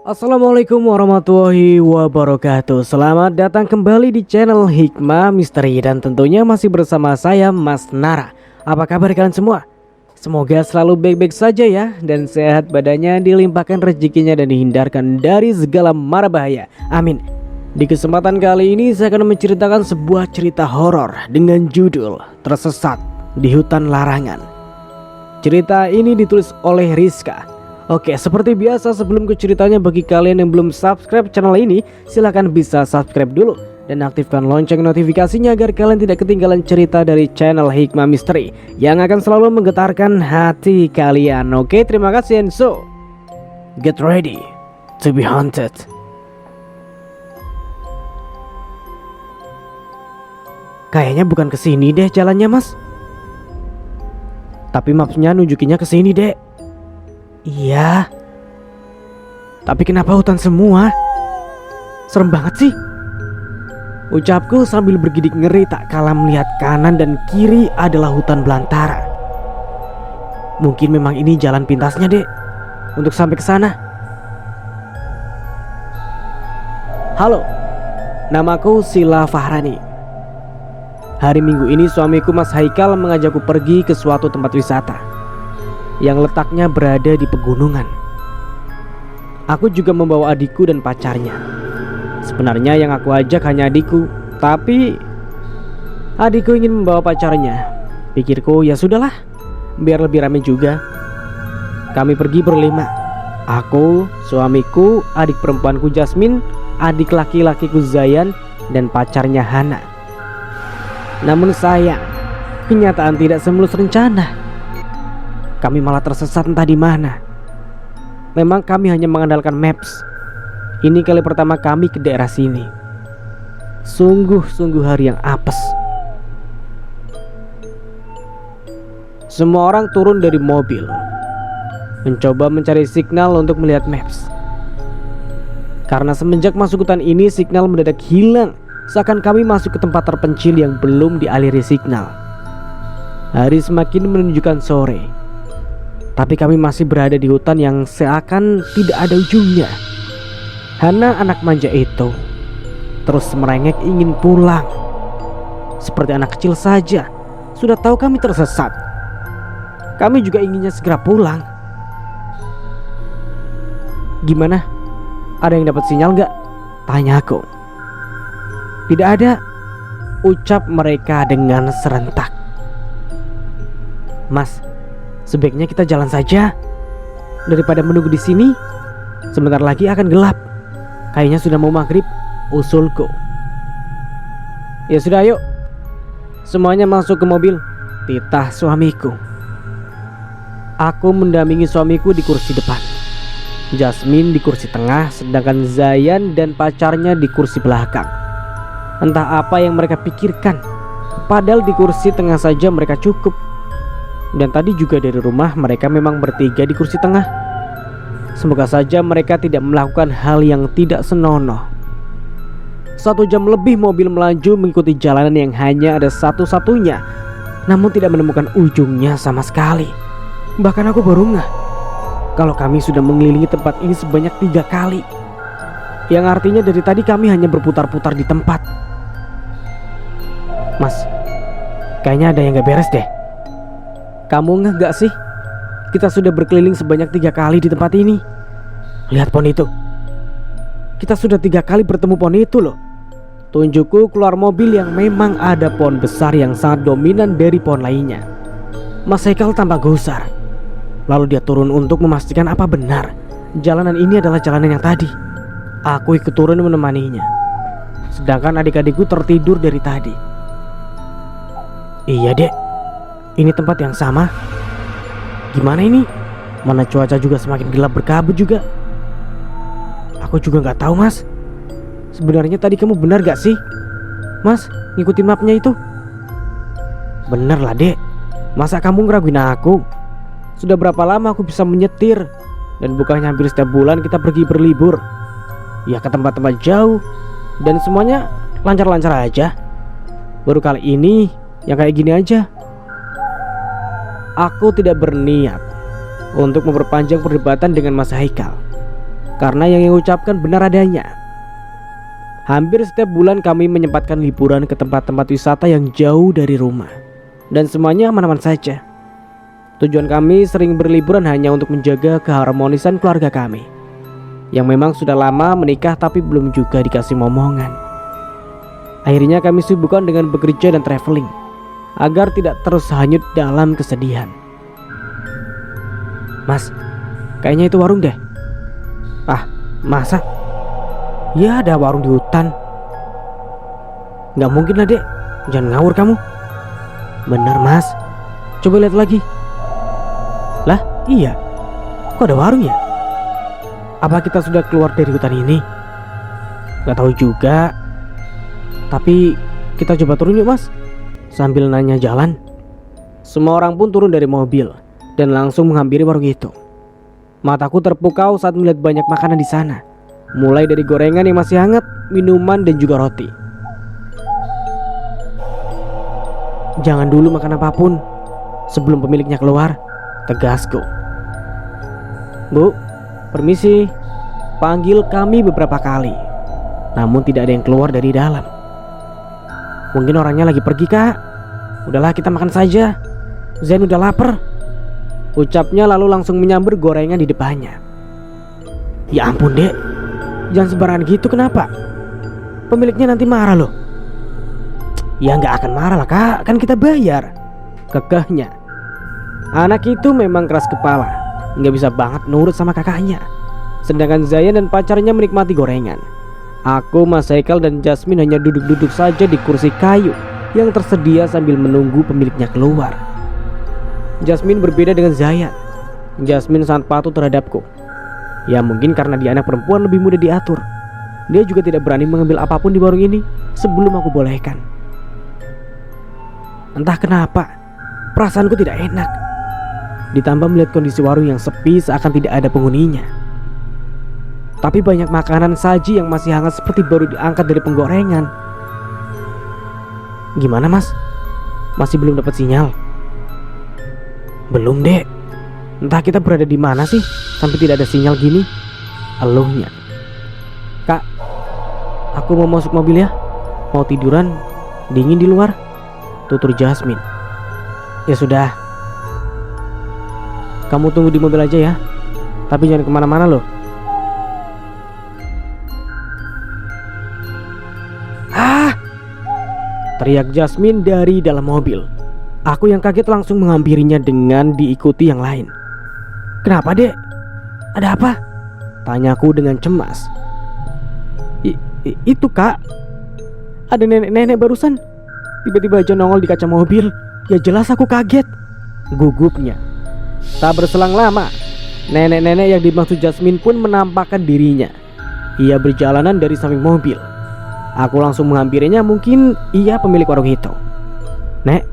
Assalamualaikum warahmatullahi wabarakatuh. Selamat datang kembali di channel Hikmah Misteri. Dan tentunya masih bersama saya Mas Nara. Apa kabar kalian semua? Semoga selalu baik-baik saja ya. Dan sehat badannya, dilimpahkan rezekinya, dan dihindarkan dari segala mara bahaya. Amin. Di kesempatan kali ini saya akan menceritakan sebuah cerita horor dengan judul Tersesat di Hutan Larangan. Cerita ini ditulis oleh Rizka. Oke, seperti biasa sebelum ke ceritanya, bagi kalian yang belum subscribe channel ini, silahkan bisa subscribe dulu dan aktifkan lonceng notifikasinya agar kalian tidak ketinggalan cerita dari channel Hikmah Misteri yang akan selalu menggetarkan hati kalian. Oke, terima kasih, and so get ready to be haunted. Kayaknya bukan kesini deh jalannya, Mas. Tapi mapsnya nunjukinnya kesini deh. Iya. Tapi kenapa hutan semua? Serem banget sih, ucapku sambil bergidik ngeri tak kalah melihat kanan dan kiri adalah hutan belantara. Mungkin memang ini jalan pintasnya, Dek, untuk sampai ke sana. Halo, namaku Sila Fahrani. Hari Minggu ini suamiku Mas Haikal mengajakku pergi ke suatu tempat wisata yang letaknya berada di pegunungan. Aku juga membawa adikku dan pacarnya. Sebenarnya yang aku ajak hanya adikku, tapi adikku ingin membawa pacarnya. Pikirku ya sudahlah, biar lebih ramai juga. Kami pergi berlima. Aku, suamiku, adik perempuanku Jasmine, adik laki-lakiku Zayan, dan pacarnya Hana. Namun sayang, kenyataan tidak semulus rencana. Kami malah tersesat entah di mana. Memang kami hanya mengandalkan maps. Ini kali pertama kami ke daerah sini. Sungguh-sungguh hari yang apes. Semua orang turun dari mobil, mencoba mencari signal untuk melihat maps. Karena semenjak masuk hutan ini, signal mendadak hilang, seakan kami masuk ke tempat terpencil yang belum dialiri signal. Hari semakin menunjukkan sore, tapi kami masih berada di hutan yang seakan tidak ada ujungnya. Hana, anak manja itu, terus merengek ingin pulang. Seperti anak kecil saja, sudah tahu kami tersesat. Kami juga inginnya segera pulang. Gimana? Ada yang dapat sinyal gak? Tanya aku. Tidak ada, ucap mereka dengan serentak. Mas, sebaiknya kita jalan saja daripada menunggu di sini. Sebentar lagi akan gelap. Kayaknya sudah mau maghrib, usulku. Ya sudah, ayo. Semuanya masuk ke mobil, titah suamiku. Aku mendampingi suamiku di kursi depan, Jasmine di kursi tengah, sedangkan Zayan dan pacarnya di kursi belakang. Entah apa yang mereka pikirkan, padahal di kursi tengah saja mereka cukup. Dan tadi juga dari rumah mereka memang bertiga di kursi tengah. Semoga saja mereka tidak melakukan hal yang tidak senonoh. 1 jam lebih mobil melaju mengikuti jalanan yang hanya ada satu-satunya, namun tidak menemukan ujungnya sama sekali. Bahkan aku baru ngeh kalau kami sudah mengelilingi tempat ini sebanyak 3 kali, yang artinya dari tadi kami hanya berputar-putar di tempat. Mas, kayaknya ada yang gak beres deh. Kamu ngeh gak sih? Kita sudah berkeliling sebanyak 3 kali di tempat ini. Lihat pohon itu. Kita sudah 3 kali bertemu pohon itu loh. Tunjukku keluar mobil yang memang ada pohon besar yang sangat dominan dari pohon lainnya. Mas Haikal tampak gusar. Lalu dia turun untuk memastikan apa benar jalanan ini adalah jalanan yang tadi. Aku ikut turun menemaninya, sedangkan adik-adikku tertidur dari tadi. Iya dek, ini tempat yang sama. Gimana ini? Mana cuaca juga semakin gelap berkabut juga. Aku juga gak tahu, Mas. Sebenarnya tadi kamu benar gak sih, Mas, ngikutin mapnya itu? Bener lah dek. Masa kamu ngeraguin aku? Sudah berapa lama aku bisa menyetir? Dan bukannya hampir setiap bulan kita pergi berlibur, ya ke tempat-tempat jauh, dan semuanya lancar-lancar aja. Baru kali ini yang kayak gini aja. Aku tidak berniat untuk memperpanjang perdebatan dengan Mas Haikal, karena yang ucapkan benar adanya. Hampir setiap bulan kami menyempatkan liburan ke tempat-tempat wisata yang jauh dari rumah, dan semuanya aman-aman saja. Tujuan kami sering berliburan hanya untuk menjaga keharmonisan keluarga kami, yang memang sudah lama menikah tapi belum juga dikasih momongan. Akhirnya kami sibukkan dengan bekerja dan traveling, agar tidak terus hanyut dalam kesedihan. Mas, kayaknya itu warung deh. Ah, masa? Ya ada warung di hutan. Gak mungkin lah dek, jangan ngawur kamu. Bener mas, coba lihat lagi. Lah iya, kok ada warung ya? Apa kita sudah keluar dari hutan ini? Gak tahu juga. Tapi kita coba turun yuk mas, sambil nanya jalan. Semua orang pun turun dari mobil dan langsung menghampiri warung itu. Mataku terpukau saat melihat banyak makanan di sana, mulai dari gorengan yang masih hangat, minuman dan juga roti. Jangan dulu makan apapun sebelum pemiliknya keluar, tegasku. Bu, permisi. Panggil kami beberapa kali, namun tidak ada yang keluar dari dalam. Mungkin orangnya lagi pergi kak. Udahlah kita makan saja, Zain udah lapar, ucapnya lalu langsung menyambar gorengan di depannya. Ya ampun dek, jangan sembarangan gitu, kenapa? Pemiliknya nanti marah loh. Ya nggak akan marah lah kak, kan kita bayar, kekehnya. Anak itu memang keras kepala, nggak bisa banget nurut sama kakaknya. Sedangkan Zayan dan pacarnya menikmati gorengan. Aku, Mas Haikal dan Jasmine hanya duduk-duduk saja di kursi kayu yang tersedia sambil menunggu pemiliknya keluar. Jasmine berbeda dengan Zayan. Jasmine sangat patuh terhadapku. Ya mungkin karena dia anak perempuan lebih mudah diatur. Dia juga tidak berani mengambil apapun di warung ini sebelum aku bolehkan. Entah kenapa, perasaanku tidak enak. Ditambah melihat kondisi warung yang sepi seakan tidak ada penghuninya. Tapi banyak makanan saji yang masih hangat seperti baru diangkat dari penggorengan. Gimana mas? Masih belum dapat sinyal? Belum dek. Entah kita berada di mana sih sampai tidak ada sinyal gini, eluhnya. Kak, aku mau masuk mobil ya. Mau tiduran, dingin di luar, tutur Jasmine. Ya sudah, kamu tunggu di mobil aja ya, tapi jangan kemana-mana loh. Ah! Teriak Jasmine dari dalam mobil. Aku yang kaget langsung menghampirinya dengan diikuti yang lain. Kenapa dek? Ada apa? Tanyaku dengan cemas. Itu kak, ada nenek-nenek barusan tiba-tiba aja nongol di kaca mobil. Ya jelas aku kaget, gugupnya. Tak berselang lama, nenek-nenek yang dimaksud Jasmine pun menampakkan dirinya. Ia berjalanan dari samping mobil. Aku langsung menghampirinya, mungkin ia pemilik warung itu. Nek,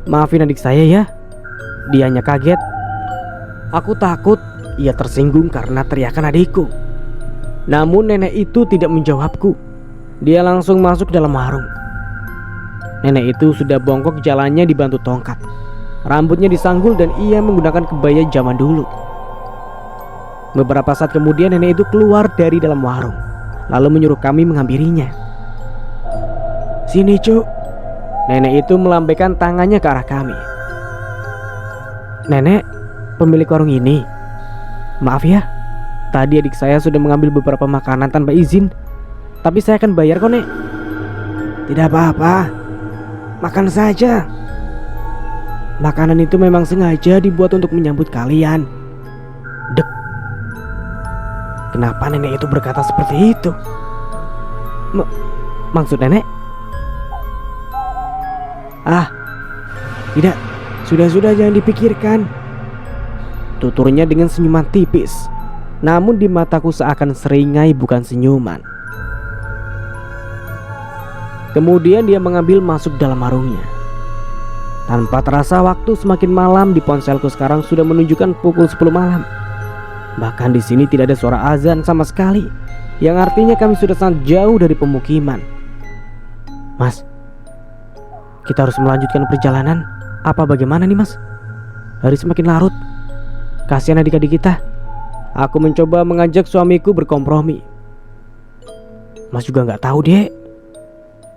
maafin adik saya ya. Dia hanya kaget. Aku takut ia tersinggung karena teriakan adikku. Namun nenek itu tidak menjawabku. Dia langsung masuk dalam warung. Nenek itu sudah bongkok, jalannya dibantu tongkat. Rambutnya disanggul dan ia menggunakan kebaya zaman dulu. Beberapa saat kemudian nenek itu keluar dari dalam warung, lalu menyuruh kami menghampirinya. Sini cuk. Nenek itu melambaikan tangannya ke arah kami. Nenek, pemilik warung ini. Maaf ya, tadi adik saya sudah mengambil beberapa makanan tanpa izin, tapi saya akan bayar kok nek. Tidak apa-apa, makan saja. Makanan itu memang sengaja dibuat untuk menyambut kalian. Dek. Kenapa nenek itu berkata seperti itu? Maksud nenek? Ah, tidak. Sudah jangan dipikirkan. Tuturnya dengan senyuman tipis. Namun di mataku seakan seringai bukan senyuman. Kemudian dia mengambil masuk dalam warungnya. Tanpa terasa waktu semakin malam, di ponselku sekarang sudah menunjukkan pukul 10 malam. Bahkan di sini tidak ada suara azan sama sekali, yang artinya kami sudah sangat jauh dari pemukiman. Mas, kita harus melanjutkan perjalanan. Apa bagaimana nih mas? Hari semakin larut. Kasihan adik-adik kita. Aku mencoba mengajak suamiku berkompromi. Mas juga gak tahu dek.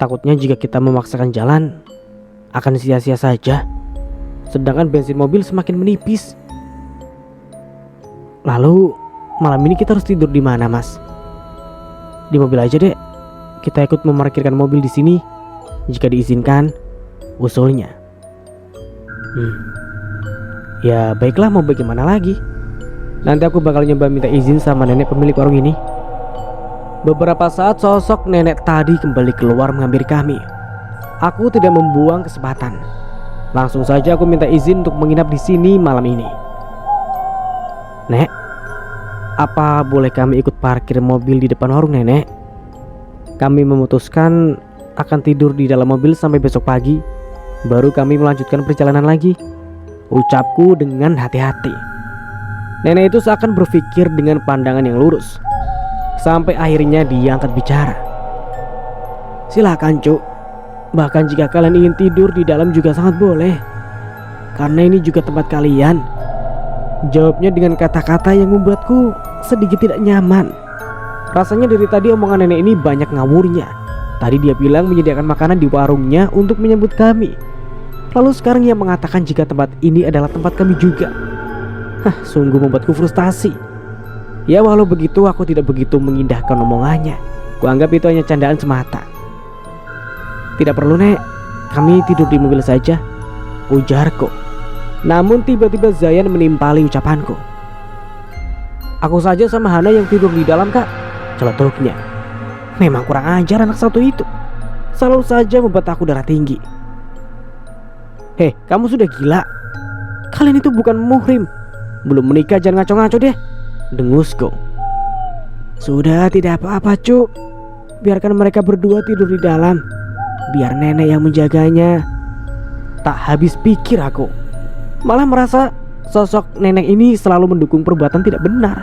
Takutnya jika kita memaksakan jalan akan sia-sia saja. Sedangkan bensin mobil semakin menipis. Lalu malam ini kita harus tidur di mana mas? Di mobil aja dek. Kita ikut memarkirkan mobil di sini jika diizinkan, usulnya. Ya baiklah, mau bagaimana lagi? Nanti aku bakal nyoba minta izin sama nenek pemilik warung ini. Beberapa saat sosok nenek tadi kembali keluar menghampiri kami. Aku tidak membuang kesempatan. Langsung saja aku minta izin untuk menginap di sini malam ini. Nek, apa boleh kami ikut parkir mobil di depan warung nenek? Kami memutuskan akan tidur di dalam mobil sampai besok pagi. Baru kami melanjutkan perjalanan lagi, ucapku dengan hati-hati. Nenek itu seakan berpikir dengan pandangan yang lurus. Sampai akhirnya dia angkat bicara. Silakan cuk. Bahkan jika kalian ingin tidur di dalam juga sangat boleh. Karena ini juga tempat kalian. Jawabnya dengan kata-kata yang membuatku sedikit tidak nyaman. Rasanya dari tadi omongan nenek ini banyak ngawurnya. Tadi dia bilang menyediakan makanan di warungnya untuk menyambut kami. Lalu sekarang ia mengatakan jika tempat ini adalah tempat kami juga. Sungguh membuatku frustasi. Ya walau begitu aku tidak begitu mengindahkan omongannya. Kuanggap itu hanya candaan semata. Tidak perlu nek, kami tidur di mobil saja, ujarku. Namun tiba-tiba Zayan menimpali ucapanku. Aku saja sama Hana yang tidur di dalam kak, celetuknya. Memang kurang ajar anak satu itu. Selalu saja membuat aku darah tinggi. Hei, kamu sudah gila. Kalian itu bukan muhrim. Belum menikah, jangan ngaco-ngaco deh, dengusku. Sudah, tidak apa-apa cuk. Biarkan mereka berdua tidur di dalam. Biar nenek yang menjaganya. Tak habis pikir aku. Malah merasa sosok nenek ini selalu mendukung perbuatan tidak benar.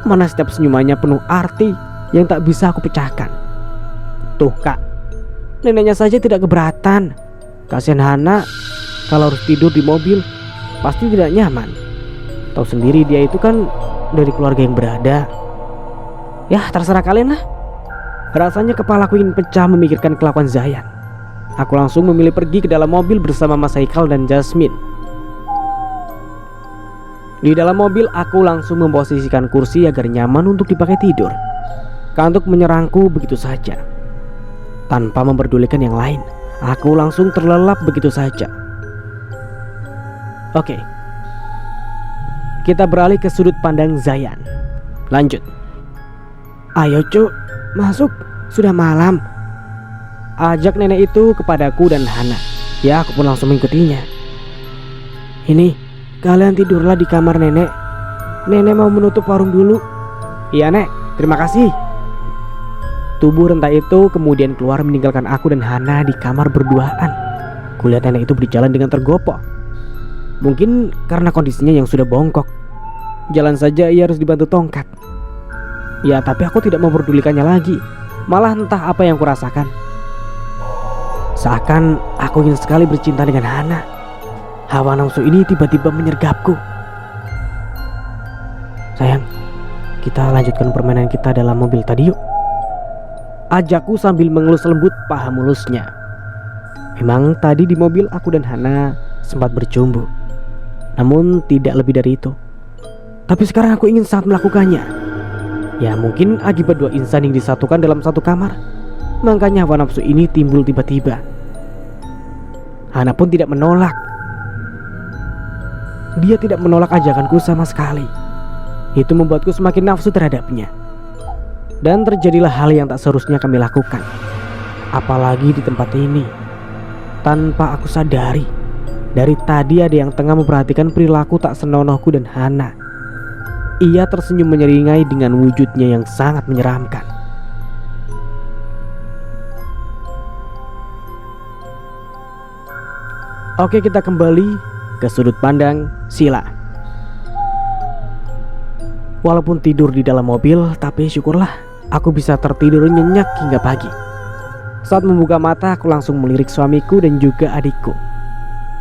Mana setiap senyumannya penuh arti yang tak bisa aku pecahkan. Tuh kak, neneknya saja tidak keberatan. Kasihan Hana kalau harus tidur di mobil, pasti tidak nyaman. Tahu sendiri dia itu kan dari keluarga yang berada. Ya terserah kalian lah. Rasanya kepalaku ingin pecah memikirkan kelakuan Zayan. Aku langsung memilih pergi ke dalam mobil bersama Mas Haikal dan Jasmine. Di dalam mobil aku langsung memposisikan kursi agar nyaman untuk dipakai tidur. Kantuk menyerangku begitu saja. Tanpa memperdulikan yang lain, aku langsung terlelap begitu saja. Oke. Kita beralih ke sudut pandang Zayan. Lanjut. Ayo cuk, masuk, sudah malam, ajak nenek itu kepadaku dan Hana. Ya aku pun langsung mengikutinya. Ini, kalian tidurlah di kamar nenek. Nenek mau menutup warung dulu. Iya nek, terima kasih. Tubuh renta itu kemudian keluar meninggalkan aku dan Hana di kamar berduaan. Kulihat nenek itu berjalan dengan tergopoh. Mungkin karena kondisinya yang sudah bongkok. Jalan saja ia harus dibantu tongkat. Ya tapi aku tidak memperdulikannya lagi. Malah entah apa yang kurasakan. Seakan aku ingin sekali bercinta dengan Hana. Hawa nafsu ini tiba-tiba menyergapku. Sayang, kita lanjutkan permainan kita dalam mobil tadi yuk, ajakku sambil mengelus lembut paha mulusnya. Memang tadi di mobil aku dan Hana sempat bercumbu. Namun tidak lebih dari itu. Tapi sekarang aku ingin sangat melakukannya. Ya mungkin akibat dua insan yang disatukan dalam satu kamar, makanya hawa nafsu ini timbul tiba-tiba. Hana pun tidak menolak. Dia tidak menolak ajakanku sama sekali. Itu membuatku semakin nafsu terhadapnya. Dan terjadilah hal yang tak seharusnya kami lakukan. Apalagi di tempat ini. Tanpa aku sadari, dari tadi ada yang tengah memperhatikan perilaku tak senonohku dan Hana. Ia tersenyum menyeringai dengan wujudnya yang sangat menyeramkan. Oke, kita kembali ke sudut pandang Sila. Walaupun tidur di dalam mobil, tapi syukurlah aku bisa tertidur nyenyak hingga pagi. Saat membuka mata, aku langsung melirik suamiku dan juga adikku.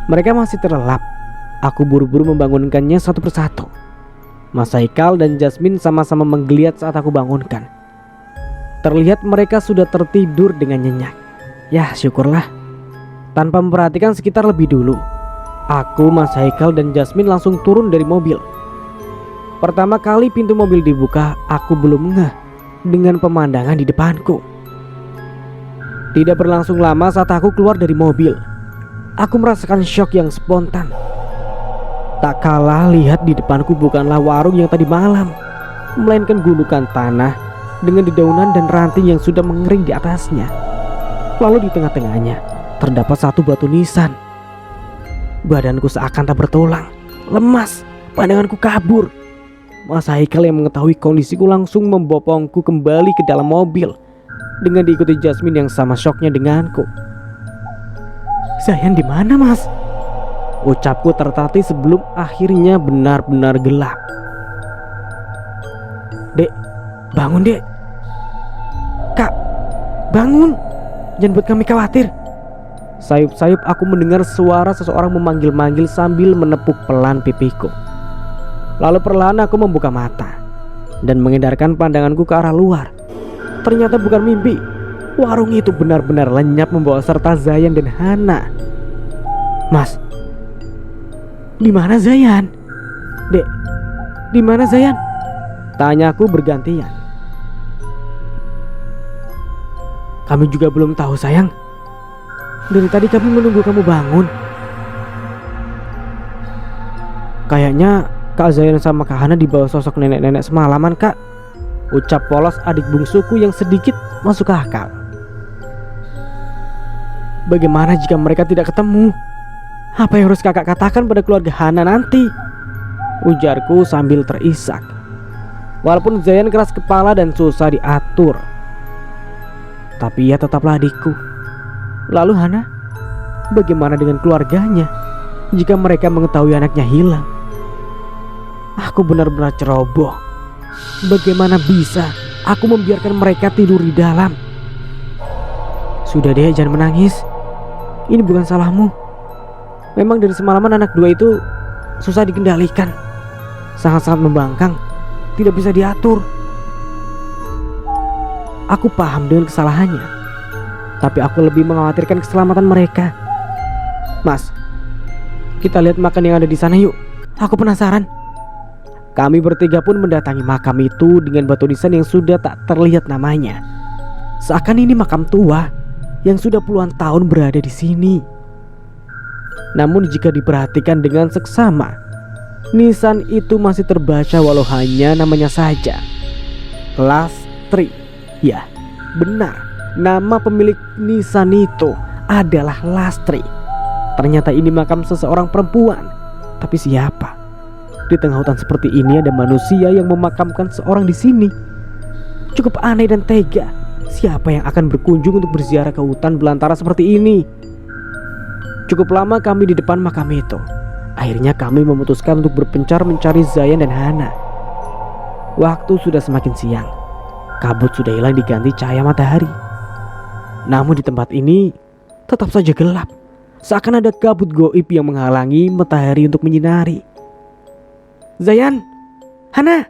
Mereka masih terlelap. Aku buru-buru membangunkannya satu persatu. Mas Haikal dan Jasmine sama-sama menggeliat saat aku bangunkan. Terlihat mereka sudah tertidur dengan nyenyak. Ya syukurlah. Tanpa memperhatikan sekitar lebih dulu, aku, Mas Haikal dan Jasmine langsung turun dari mobil. Pertama kali pintu mobil dibuka, aku belum ngeh dengan pemandangan di depanku. Tidak berlangsung lama saat aku keluar dari mobil, aku merasakan syok yang spontan. Tak kalah lihat di depanku bukanlah warung yang tadi malam, melainkan gundukan tanah dengan dedaunan dan ranting yang sudah mengering di atasnya. Lalu di tengah-tengahnya terdapat satu batu nisan. Badanku seakan tak bertulang, lemas, pandanganku kabur. Mas Haikal yang mengetahui kondisiku langsung membopongku kembali ke dalam mobil dengan diikuti Jasmine yang sama syoknya denganku. "Zayan di mana, Mas?" ucapku tertatih sebelum akhirnya benar-benar gelap. "Dek, bangun dek. Kak, bangun. Jangan buat kami khawatir." Sayup-sayup aku mendengar suara seseorang memanggil-manggil sambil menepuk pelan pipiku. Lalu perlahan aku membuka mata dan mengedarkan pandanganku ke arah luar. Ternyata bukan mimpi. Warung itu benar-benar lenyap membawa serta Zayan dan Hana. "Mas, di mana Zayan?" "Dek, di mana Zayan?" tanyaku bergantian. "Kami juga belum tahu sayang. Dari tadi kami menunggu kamu bangun. Kayaknya Kak Zayan sama Kak Hana dibawa sosok nenek-nenek semalaman, Kak," ucap polos adik bungsuku yang sedikit masuk akal. "Bagaimana jika mereka tidak ketemu? Apa yang harus kakak katakan pada keluarga Hana nanti?" ujarku sambil terisak. Walaupun Zayan keras kepala dan susah diatur, tapi ia tetaplah adikku. Lalu Hana, bagaimana dengan keluarganya jika mereka mengetahui anaknya hilang? Aku benar-benar ceroboh. Bagaimana bisa aku membiarkan mereka tidur di dalam? "Sudah deh, jangan menangis. Ini bukan salahmu. Memang dari semalaman anak dua itu susah dikendalikan, sangat-sangat membangkang, tidak bisa diatur. Aku paham dengan kesalahannya, tapi aku lebih mengkhawatirkan keselamatan mereka. Mas, kita lihat makam yang ada di sana yuk. Aku penasaran." Kami bertiga pun mendatangi makam itu dengan batu nisan yang sudah tak terlihat namanya. Seakan ini makam tua yang sudah puluhan tahun berada di sini. Namun jika diperhatikan dengan seksama, nisan itu masih terbaca walau hanya namanya saja. Lastri. Ya, benar. Nama pemilik nisan itu adalah Lastri. Ternyata ini makam seseorang perempuan. Tapi siapa? Di tengah hutan seperti ini ada manusia yang memakamkan seorang di sini. Cukup aneh dan tega. Siapa yang akan berkunjung untuk berziarah ke hutan belantara seperti ini? Cukup lama kami di depan makam itu. Akhirnya kami memutuskan untuk berpencar mencari Zayan dan Hana. Waktu sudah semakin siang. Kabut sudah hilang diganti cahaya matahari. Namun di tempat ini tetap saja gelap. Seakan ada kabut goib yang menghalangi matahari untuk menyinari. "Zayan, Hana!"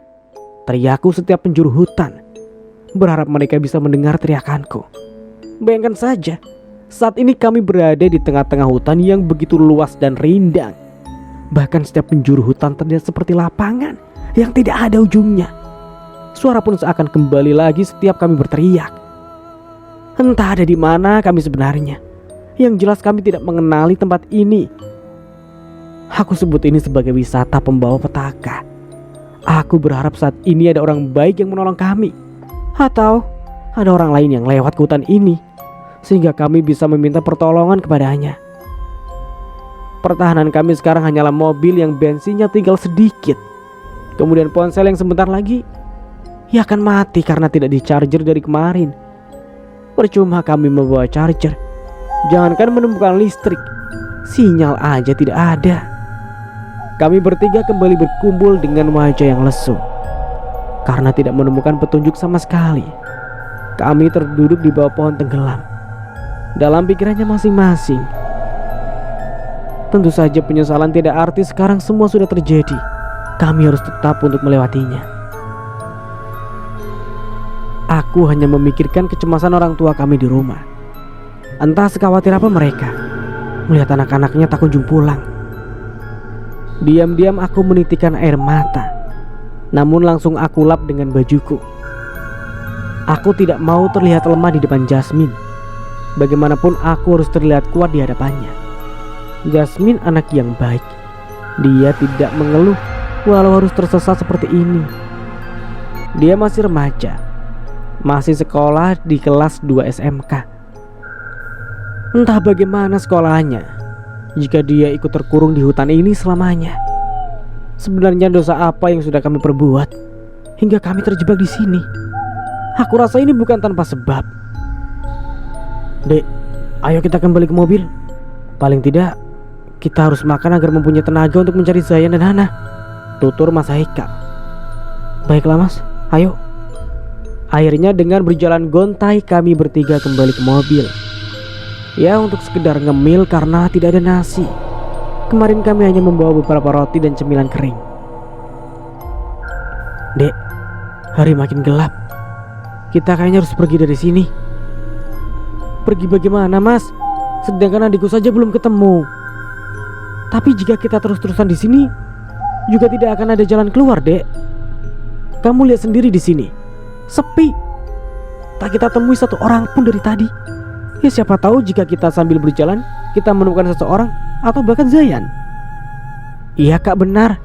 teriakku setiap penjuru hutan, berharap mereka bisa mendengar teriakanku. Bayangkan saja, saat ini kami berada di tengah-tengah hutan yang begitu luas dan rindang. Bahkan setiap penjuru hutan terlihat seperti lapangan yang tidak ada ujungnya. Suara pun seakan kembali lagi setiap kami berteriak. Entah ada di mana kami sebenarnya. Yang jelas kami tidak mengenali tempat ini. Aku sebut ini sebagai wisata pembawa petaka. Aku berharap saat ini ada orang baik yang menolong kami, atau ada orang lain yang lewat ke hutan ini, sehingga kami bisa meminta pertolongan kepadanya. Pertahanan kami sekarang hanyalah mobil yang bensinnya tinggal sedikit. Kemudian ponsel yang sebentar lagi ia akan mati karena tidak di-charger dari kemarin. Percuma kami membawa charger. Jangankan menemukan listrik, sinyal aja tidak ada. Kami bertiga kembali berkumpul dengan wajah yang lesu karena tidak menemukan petunjuk sama sekali. Kami terduduk di bawah pohon tenggelam, dalam pikirannya masing-masing. Tentu saja penyesalan tidak arti sekarang semua sudah terjadi. kami harus tetap untuk melewatinya. Aku hanya memikirkan kecemasan orang tua kami di rumah. Entah sekhawatir apa mereka melihat anak-anaknya tak kunjung pulang. Diam-diam aku menitikkan air mata, namun langsung aku lap dengan bajuku. Aku tidak mau terlihat lemah di depan Jasmine. Bagaimanapun aku harus terlihat kuat di hadapannya. Jasmine anak yang baik. Dia tidak mengeluh walau harus tersesat seperti ini. Dia masih remaja, masih sekolah di kelas 2 SMK. Entah bagaimana sekolahnya jika dia ikut terkurung di hutan ini selamanya. Sebenarnya dosa apa yang sudah kami perbuat hingga kami terjebak di sini? Aku rasa ini bukan tanpa sebab. Dek, ayo kita kembali ke mobil. Paling tidak kita harus makan agar mempunyai tenaga untuk mencari Zayan dan Hana, tutur Mas Haikal. Baiklah Mas, ayo. Akhirnya dengan berjalan gontai kami bertiga kembali ke mobil. Ya, untuk sekedar ngemil karena tidak ada nasi. Kemarin kami hanya membawa beberapa roti dan cemilan kering. Dek, hari makin gelap. Kita kayaknya harus pergi dari sini. Pergi bagaimana Mas? Sedangkan adikku saja belum ketemu. Tapi jika kita terus-terusan di sini, juga tidak akan ada jalan keluar, Dek. Kamu lihat sendiri di sini, sepi. Tak kita temui satu orang pun dari tadi. Ya siapa tahu jika kita sambil berjalan, kita menemukan seseorang atau bahkan Zayan. Iya Kak, benar.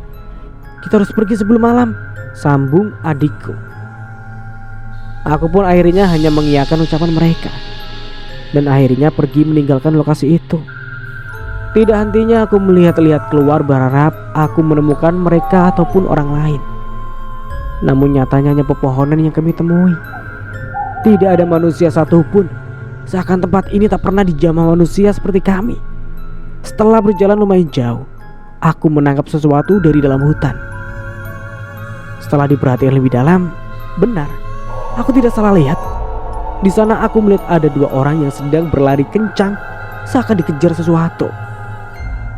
Kita harus pergi sebelum malam, sambung adikku. Aku pun akhirnya hanya mengiyakan ucapan mereka, dan akhirnya pergi meninggalkan lokasi itu. Tidak hentinya aku melihat-lihat keluar berharap aku menemukan mereka ataupun orang lain. Namun nyatanya hanya pepohonan yang kami temui. Tidak ada manusia satupun. Seakan tempat ini tak pernah dijamah manusia seperti kami. Setelah berjalan lumayan jauh, aku menangkap sesuatu dari dalam hutan. Setelah diperhatikan lebih dalam, benar, aku tidak salah lihat. Di sana aku melihat ada dua orang yang sedang berlari kencang seakan dikejar sesuatu.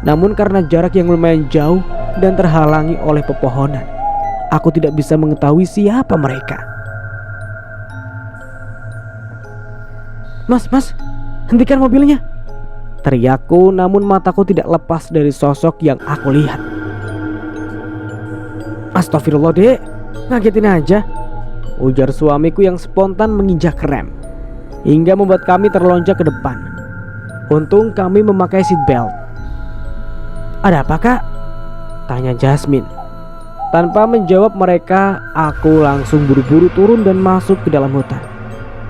Namun karena jarak yang lumayan jauh dan terhalangi oleh pepohonan, aku tidak bisa mengetahui siapa mereka. Mas, hentikan mobilnya, teriakku, namun mataku tidak lepas dari sosok yang aku lihat. Astagfirullah Dek, ngagetin aja, ujar suamiku yang spontan menginjak rem hingga membuat kami terlonjak ke depan. Untung kami memakai seat belt. Ada apa Kak? Tanya Jasmine. Tanpa menjawab mereka, aku langsung buru-buru turun dan masuk ke dalam hutan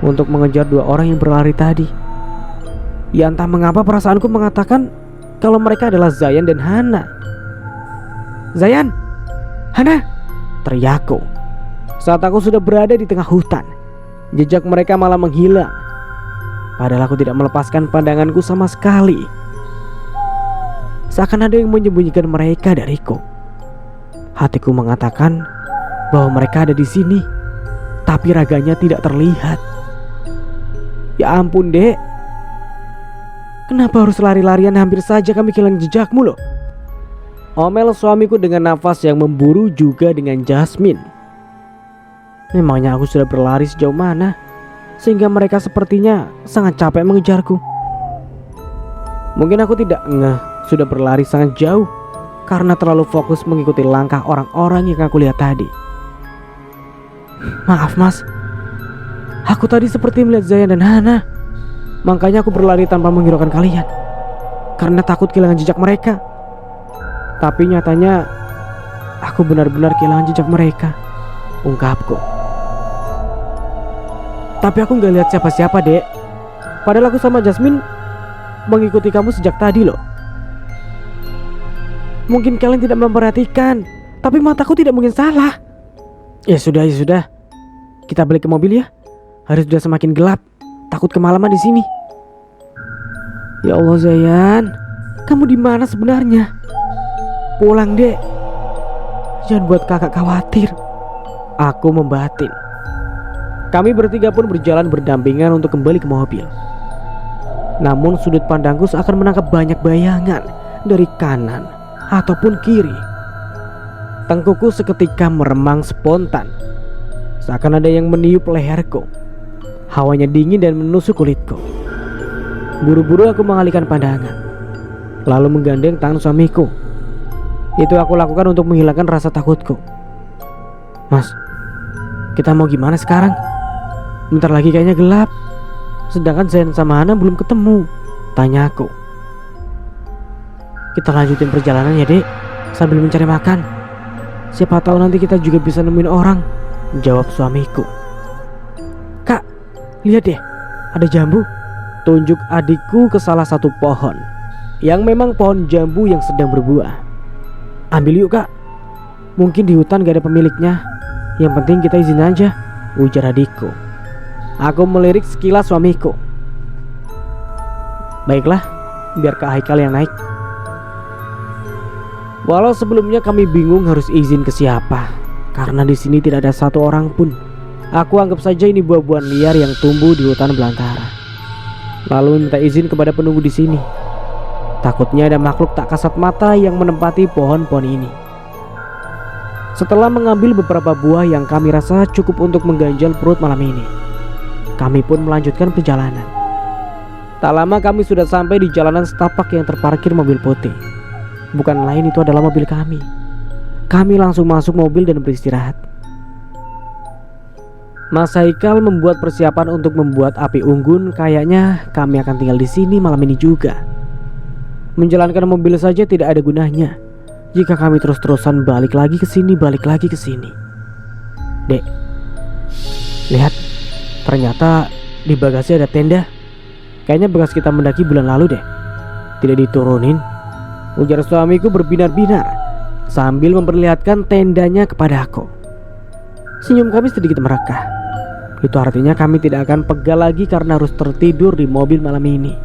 untuk mengejar dua orang yang berlari tadi. Ya entah mengapa perasaanku mengatakan kalau mereka adalah Zayan dan Hana. Zayan, Hana, teriakku saat aku sudah berada di tengah hutan. Jejak mereka malah menghilang, padahal aku tidak melepaskan pandanganku sama sekali. Seakan ada yang menyembunyikan mereka dariku. Hatiku mengatakan bahwa mereka ada di sini, tapi raganya tidak terlihat. Ya ampun Dek, kenapa harus lari-larian? Hampir saja kami kehilangan jejakmu loh, omel suamiku dengan nafas yang memburu juga dengan Jasmine. Memangnya aku sudah berlari sejauh mana sehingga mereka sepertinya sangat capek mengejarku? Mungkin aku tidak ngeh sudah berlari sangat jauh karena terlalu fokus mengikuti langkah orang-orang yang aku lihat tadi. Maaf Mas, aku tadi seperti melihat Zayan dan Hana. Makanya aku berlari tanpa menghiraukan kalian karena takut kehilangan jejak mereka. Tapi nyatanya aku benar-benar kehilangan jejak mereka, ungkapku. Tapi aku gak lihat siapa-siapa Dek. Padahal aku sama Jasmine mengikuti kamu sejak tadi loh. Mungkin kalian tidak memperhatikan, tapi mataku tidak mungkin salah. Ya sudah, kita balik ke mobil ya. Hari sudah semakin gelap, takut kemalaman di sini. Ya Allah Zayan, kamu di mana sebenarnya? Pulang Dek, jangan buat kakak khawatir, aku membatin. Kami bertiga pun berjalan berdampingan untuk kembali ke mobil. Namun sudut pandangku seakan menangkap banyak bayangan dari kanan ataupun kiri. Tengkukku seketika meremang spontan, seakan ada yang meniup leherku. Hawanya dingin dan menusuk kulitku. Buru-buru aku mengalihkan pandangan, lalu menggandeng tangan suamiku. Itu aku lakukan untuk menghilangkan rasa takutku. Mas, kita mau gimana sekarang? Bentar lagi kayaknya gelap. Sedangkan Zain sama Hana belum ketemu, tanya aku. Kita lanjutin perjalanan ya dek, sambil mencari makan. Siapa tahu nanti kita juga bisa nemuin orang, jawab suamiku. Kak, lihat deh, ada jambu. Tunjuk adikku ke salah satu pohon, yang memang pohon jambu yang sedang berbuah. Ambil yuk kak, mungkin di hutan gak ada pemiliknya. Yang penting kita izin aja, ujar adikku. Aku melirik sekilas suamiku. Baiklah, biar Kak Haikal yang naik. Walau sebelumnya kami bingung harus izin ke siapa, karena di sini tidak ada satu orang pun. Aku anggap saja ini buah-buahan liar yang tumbuh di hutan belantara. Lalu minta izin kepada penunggu di sini. Takutnya ada makhluk tak kasat mata yang menempati pohon-pohon ini. Setelah mengambil beberapa buah yang kami rasa cukup untuk mengganjal perut malam ini, kami pun melanjutkan perjalanan. Tak lama kami sudah sampai di jalanan setapak yang terparkir mobil putih. Bukan lain itu adalah mobil kami. Kami langsung masuk mobil dan beristirahat. Mas Haikal membuat persiapan untuk membuat api unggun. Kayaknya kami akan tinggal di sini malam ini juga. Menjalankan mobil saja tidak ada gunanya jika kami terus-terusan balik lagi ke sini, Dek, lihat, ternyata di bagasi ada tenda. Kayaknya bekas kita mendaki bulan lalu deh. Tidak diturunin, ujar suamiku berbinar-binar sambil memperlihatkan tendanya kepada aku. Senyum kami sedikit merekah. Itu artinya kami tidak akan pegal lagi karena harus tertidur di mobil malam ini.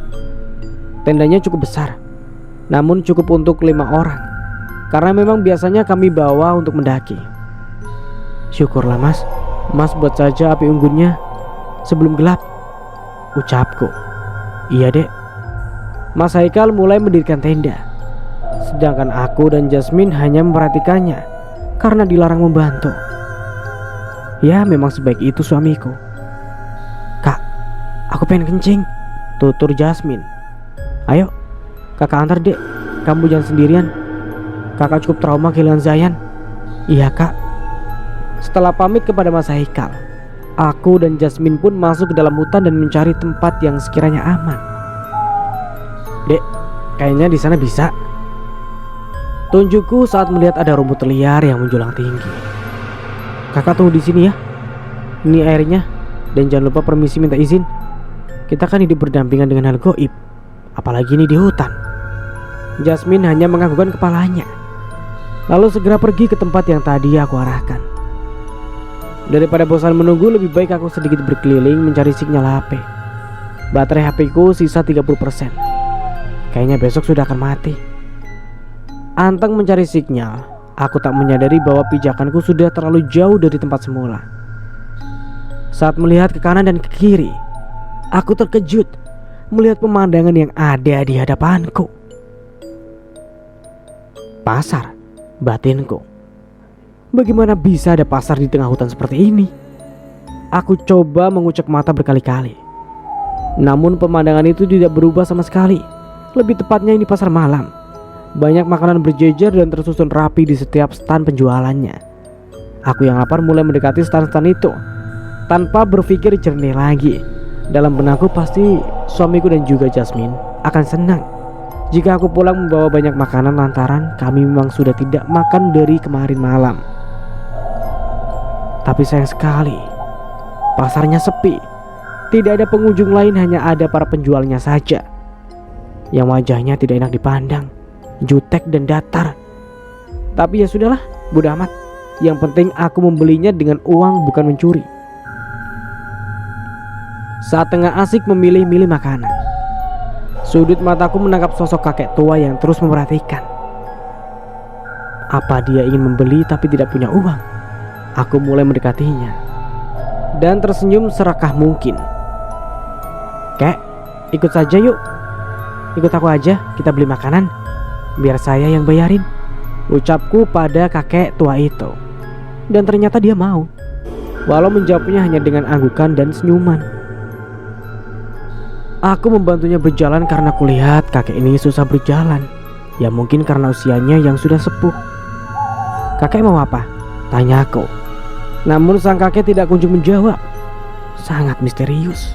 Tendanya cukup besar, namun cukup untuk 5 orang, karena memang biasanya kami bawa untuk mendaki. Syukurlah mas buat saja api unggunnya sebelum gelap, ucapku. Iya dek. Mas Haikal mulai mendirikan tenda, sedangkan aku dan Jasmine hanya memperhatikannya karena dilarang membantu. Ya memang sebaik itu suamiku. Kak, aku pengen kencing, tutur Jasmine. Ayo kakak antar dek, kamu jangan sendirian. Kakak cukup trauma kehilangan Zayan. Iya kak. Setelah pamit kepada Mas Haikal, aku dan Jasmine pun masuk ke dalam hutan dan mencari tempat yang sekiranya aman. Dek, kayaknya di sana bisa, tunjukku saat melihat ada rumput liar yang menjulang tinggi. Kakak tunggu di sini ya. Ini airnya, dan jangan lupa permisi minta izin. Kita kan hidup berdampingan dengan hal gaib, apalagi ini di hutan. Jasmine hanya menganggukkan kepalanya, lalu segera pergi ke tempat yang tadi aku arahkan. Daripada bosan menunggu, lebih baik aku sedikit berkeliling mencari sinyal HP. Baterai HP ku sisa 30%. Kayaknya besok sudah akan mati. Anteng mencari sinyal, aku tak menyadari bahwa pijakanku sudah terlalu jauh dari tempat semula. Saat melihat ke kanan dan ke kiri, aku terkejut melihat pemandangan yang ada di hadapanku. Pasar, batinku. Bagaimana bisa ada pasar di tengah hutan seperti ini? Aku coba mengucek mata berkali-kali, namun pemandangan itu tidak berubah sama sekali. Lebih tepatnya ini pasar malam. Banyak makanan berjejer dan tersusun rapi di setiap stand penjualannya. Aku yang lapar mulai mendekati stand-stand itu tanpa berpikir jernih lagi. Dalam benakku pasti suamiku dan juga Jasmine akan senang jika aku pulang membawa banyak makanan lantaran kami memang sudah tidak makan dari kemarin malam. Tapi sayang sekali, pasarnya sepi. Tidak ada pengunjung lain, hanya ada para penjualnya saja yang wajahnya tidak enak dipandang, jutek dan datar. Tapi ya sudahlah, bodo amat. Yang penting aku membelinya dengan uang, bukan mencuri. Saat tengah asik memilih-milih makanan, sudut mataku menangkap sosok kakek tua yang terus memperhatikan. Apa dia ingin membeli tapi tidak punya uang? Aku mulai mendekatinya dan tersenyum serakah mungkin. Kek, ikut saja yuk. Ikut aku aja, kita beli makanan. Biar saya yang bayarin, ucapku pada kakek tua itu. Dan ternyata dia mau, walau menjawabnya hanya dengan anggukan dan senyuman. Aku membantunya berjalan karena kulihat kakek ini susah berjalan. Ya mungkin karena usianya yang sudah sepuh. "Kakek mau apa?" tanya aku. Namun sang kakek tidak kunjung menjawab. Sangat misterius.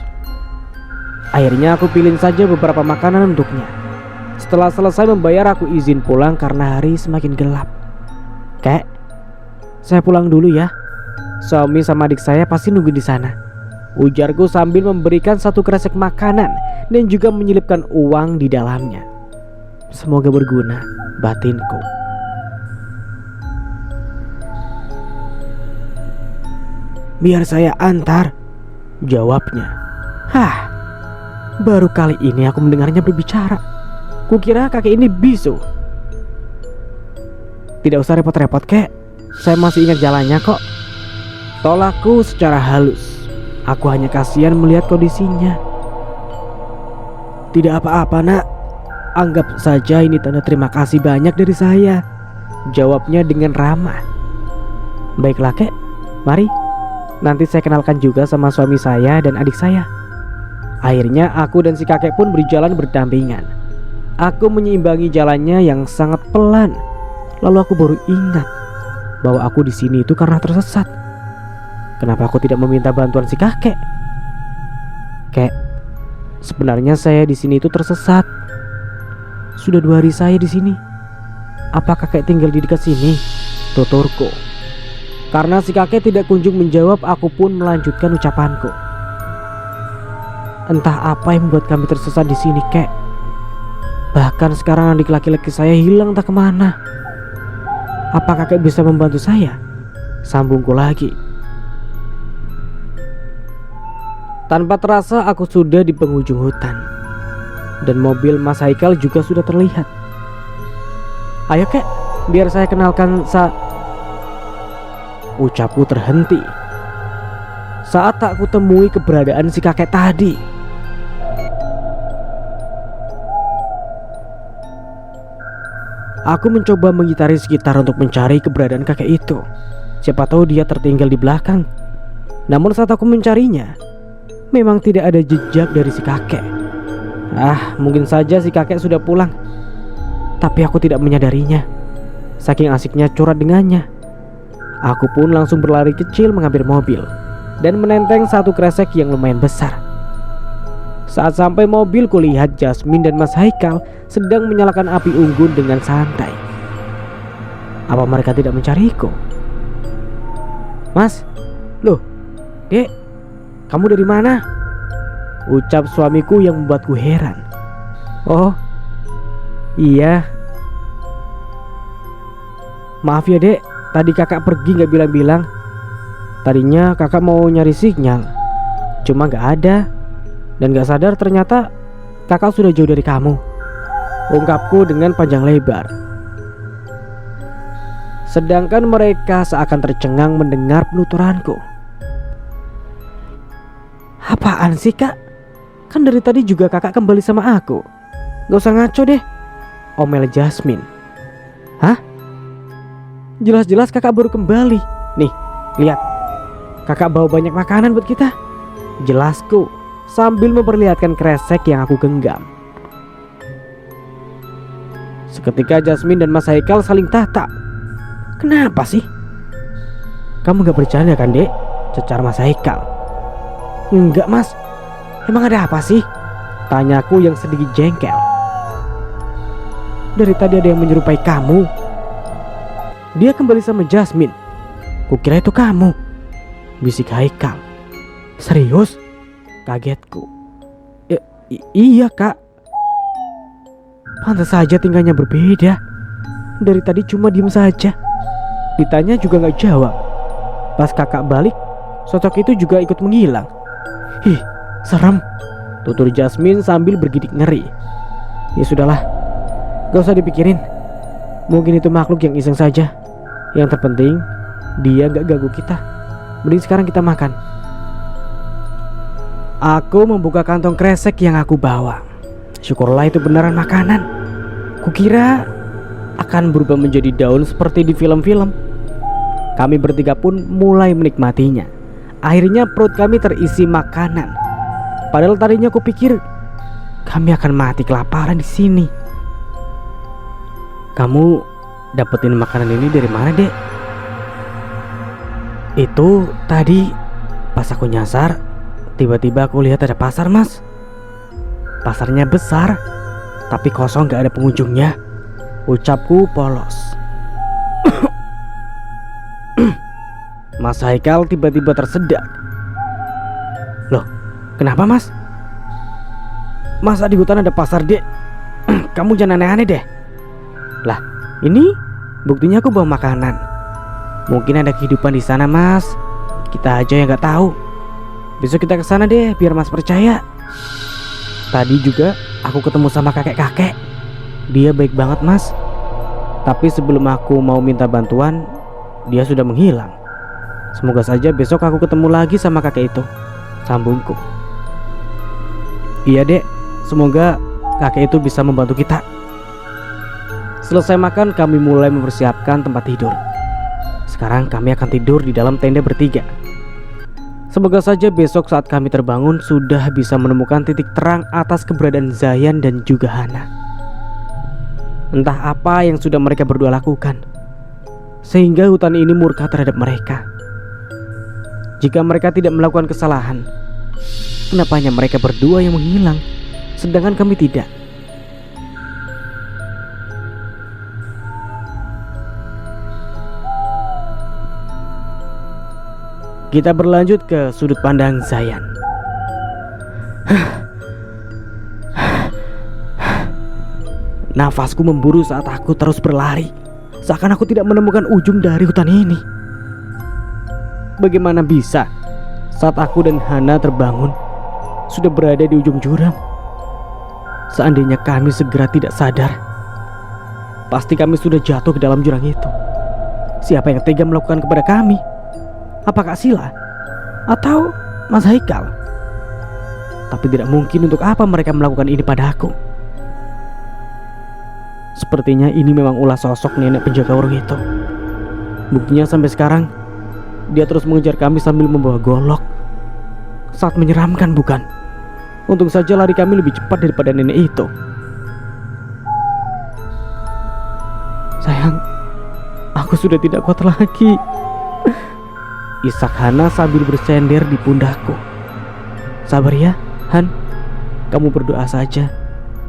Akhirnya aku pilih saja beberapa makanan untuknya. Setelah selesai membayar, aku izin pulang karena hari semakin gelap. "Kek, saya pulang dulu ya. Suami sama adik saya pasti nunggu di sana," ujarku sambil memberikan satu kresek makanan dan juga menyelipkan uang di dalamnya. Semoga berguna, batinku. "Biar saya antar," jawabnya. Baru kali ini aku mendengarnya berbicara. Kukira kakek ini bisu. "Tidak usah repot-repot, kek. Saya masih ingat jalannya kok," tolakku secara halus. Aku hanya kasihan melihat kondisinya. "Tidak apa-apa, nak. Anggap saja ini tanda terima kasih banyak dari saya," jawabnya dengan ramah. "Baiklah, kek. Mari. Nanti saya kenalkan juga sama suami saya dan adik saya." Akhirnya aku dan si kakek pun berjalan berdampingan. Aku menyeimbangi jalannya yang sangat pelan. Lalu aku baru ingat bahwa aku di sini itu karena tersesat. Kenapa aku tidak meminta bantuan si kakek? "Kek, sebenarnya saya di sini itu tersesat. Sudah 2 hari saya di sini. Apa kakek tinggal di dekat sini?" tuturku. Karena si kakek tidak kunjung menjawab, aku pun melanjutkan ucapanku. "Entah apa yang membuat kami tersesat di sini, kek. Bahkan sekarang adik laki-laki saya hilang tak kemana. Apa kakek bisa membantu saya?" sambungku lagi. Tanpa terasa aku sudah di penghujung hutan. Dan mobil Mas Haikal juga sudah terlihat. "Ayo, kek, biar saya kenalkan ucapku terhenti saat tak kutemui keberadaan si kakek tadi. Aku mencoba mengitari sekitar untuk mencari keberadaan kakek itu. Siapa tahu dia tertinggal di belakang. Namun saat aku mencarinya, memang tidak ada jejak dari si kakek. Mungkin saja si kakek sudah pulang. Tapi aku tidak menyadarinya. Saking asiknya curhat dengannya. Aku pun langsung berlari kecil mengambil mobil dan menenteng satu kresek yang lumayan besar. Saat sampai mobil, kulihat Jasmine dan Mas Haikal sedang menyalakan api unggun dengan santai. Apa mereka tidak mencariku? "Mas, loh, Dek, kamu dari mana?" ucap suamiku yang membuatku heran. "Oh, iya. Maaf ya, Dek. Tadi kakak pergi gak bilang-bilang. Tadinya kakak mau nyari sinyal, cuma gak ada. Dan gak sadar ternyata kakak sudah jauh dari kamu," ungkapku dengan panjang lebar. Sedangkan mereka seakan tercengang mendengar penuturanku. "Apaan sih, Kak? Kan dari tadi juga kakak kembali sama aku. Gak usah ngaco deh," omel Jasmine. "Hah? Jelas-jelas kakak baru kembali. Nih, lihat. Kakak bawa banyak makanan buat kita," jelasku sambil memperlihatkan kresek yang aku genggam. Seketika Jasmine dan Mas Haikal saling tatap. "Kenapa sih? Kamu gak bercanda kan, Dek?" cecar Mas Haikal. "Enggak, Mas. Emang ada apa sih?" tanyaku yang sedikit jengkel. "Dari tadi ada yang menyerupai kamu." "Dia kembali sama Jasmine. Kukira itu kamu," bisik Haikal. "Serius?" kagetku. Iya, Kak. Pantas saja tingkahnya berbeda. Dari tadi cuma diem saja. Ditanya juga gak jawab. Pas kakak balik, sosok itu juga ikut menghilang. "Ih, serem," tutur Jasmine sambil bergidik ngeri. "Ya sudahlah, gak usah dipikirin. Mungkin itu makhluk yang iseng saja. Yang terpenting dia gak ganggu kita. Mending sekarang kita makan." Aku membuka kantong kresek yang aku bawa. Syukurlah itu beneran makanan. Kukira akan berubah menjadi daun seperti di film-film. Kami bertiga pun mulai menikmatinya. Akhirnya perut kami terisi makanan. Padahal tadinya aku pikir kami akan mati kelaparan di sini. Kamu dapetin makanan ini dari mana, Dek? Itu tadi pas aku nyasar, tiba-tiba aku lihat ada pasar, Mas. Pasarnya besar, tapi kosong, gak ada pengunjungnya. Ucapku polos. Mas Haikal tiba-tiba tersedak. Loh, kenapa, Mas? Masa di hutan ada pasar, Dek? Kamu jangan aneh-aneh deh. Lah, ini buktinya aku bawa makanan. Mungkin ada kehidupan di sana, Mas. Kita aja yang gak tahu. Besok kita ke sana deh, biar Mas percaya. Tadi juga aku ketemu sama kakek-kakek. Dia baik banget, Mas. Tapi sebelum aku mau minta bantuan, dia sudah menghilang. Semoga saja besok aku ketemu lagi sama kakek itu, sambungku. Iya, Dek. Semoga kakek itu bisa membantu kita. Selesai makan, kami mulai mempersiapkan tempat tidur. Sekarang kami akan tidur di dalam tenda bertiga. Semoga saja besok saat kami terbangun sudah bisa menemukan titik terang atas keberadaan Zayan dan juga Hana. Entah apa yang sudah mereka berdua lakukan, sehingga hutan ini murka terhadap mereka. Jika mereka tidak melakukan kesalahan, kenapa hanya mereka berdua yang menghilang, sedangkan kami tidak? Kita berlanjut ke sudut pandang Zayan. Nafasku memburu saat aku terus berlari, seakan aku tidak menemukan ujung dari hutan ini. Bagaimana bisa saat aku dan Hana terbangun sudah berada di ujung jurang? Seandainya kami segera tidak sadar, pasti kami sudah jatuh ke dalam jurang itu. Siapa yang tega melakukan kepada kami? Apakah Sila atau Mas Haikal? Tapi tidak mungkin, untuk apa mereka melakukan ini padaku? Sepertinya ini memang ulah sosok nenek penjaga warung itu. Buktinya sampai sekarang dia terus mengejar kami sambil membawa golok. Sangat menyeramkan, bukan? Untung saja lari kami lebih cepat daripada nenek itu. Sayang, aku sudah tidak kuat lagi. Isak Hana sambil bersender di pundakku. Sabar ya, Han. Kamu berdoa saja.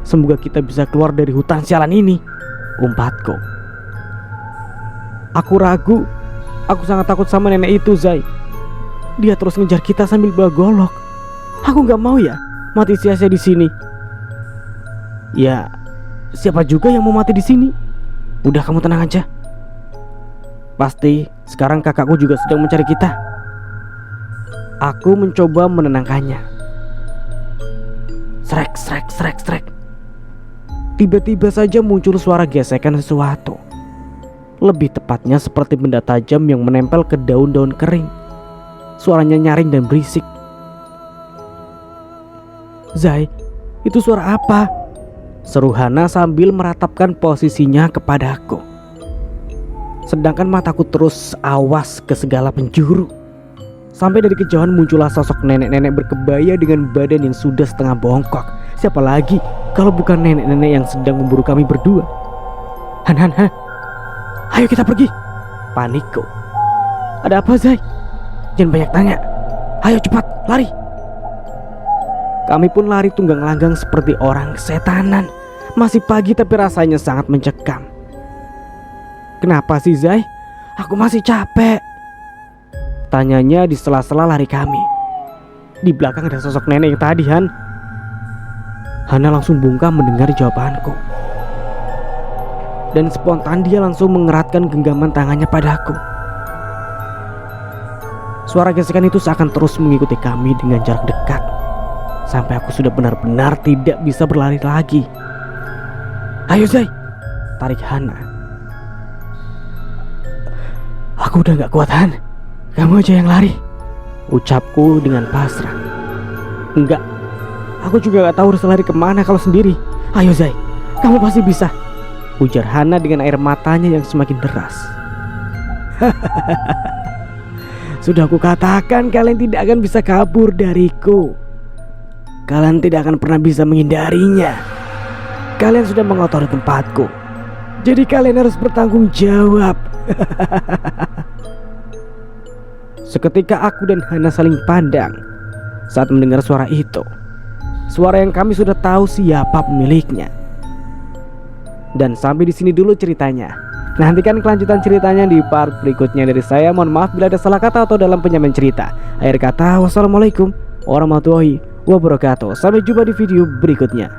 Semoga kita bisa keluar dari hutan sialan ini, umpatku. Aku ragu. Aku sangat takut sama nenek itu, Zai. Dia terus ngejar kita sambil bawa golok. Aku gak mau ya mati sia-sia di sini. Ya, siapa juga yang mau mati di sini? Udah, kamu tenang aja. Pasti sekarang kakakku juga sedang mencari kita. Aku mencoba menenangkannya. Srek, srek, srek, srek. Tiba-tiba saja muncul suara gesekan sesuatu. Lebih tepatnya seperti benda tajam yang menempel ke daun-daun kering. Suaranya nyaring dan berisik. Zai, itu suara apa? Seru Hana sambil meratapkan posisinya kepadaku. Sedangkan mataku terus awas ke segala penjuru. Sampai dari kejauhan muncullah sosok nenek-nenek berkebaya dengan badan yang sudah setengah bongkok. Siapa lagi kalau bukan nenek-nenek yang sedang memburu kami berdua? Han, ayo kita pergi. Panikku. Ada apa, Zai? Jangan banyak tanya. Ayo cepat, lari. Kami pun lari tunggang langgang seperti orang kesetanan. Masih pagi tapi rasanya sangat mencekam. Kenapa sih, Zai? Aku masih capek. Tanyanya di sela-sela lari kami. Di belakang ada sosok nenek yang tadi, Han. Hana langsung bungkam mendengar jawabanku. Dan spontan dia langsung mengeratkan genggaman tangannya padaku. Suara gesekan itu seakan terus mengikuti kami dengan jarak dekat. Sampai aku sudah benar-benar tidak bisa berlari lagi. Ayo, Zai, tarik Hana. Aku udah gak kuat, Han. Kamu aja yang lari, ucapku dengan pasrah. Enggak, aku juga gak tahu harus lari kemana kalau sendiri. Ayo, Zai, kamu pasti bisa. ujar Hana dengan air matanya yang semakin deras. Sudah kukatakan kalian tidak akan bisa kabur dariku. Kalian tidak akan pernah bisa menghindarinya. Kalian sudah mengotori tempatku, jadi kalian harus bertanggung jawab. Seketika aku dan Hana saling pandang saat mendengar suara itu. Suara yang kami sudah tahu siapa pemiliknya. Dan sampai di sini dulu ceritanya. Nantikan kelanjutan ceritanya di part berikutnya dari saya. Mohon maaf bila ada salah kata atau dalam penyampaian cerita. Akhir kata, wassalamualaikum warahmatullahi wabarakatuh. Sampai jumpa di video berikutnya.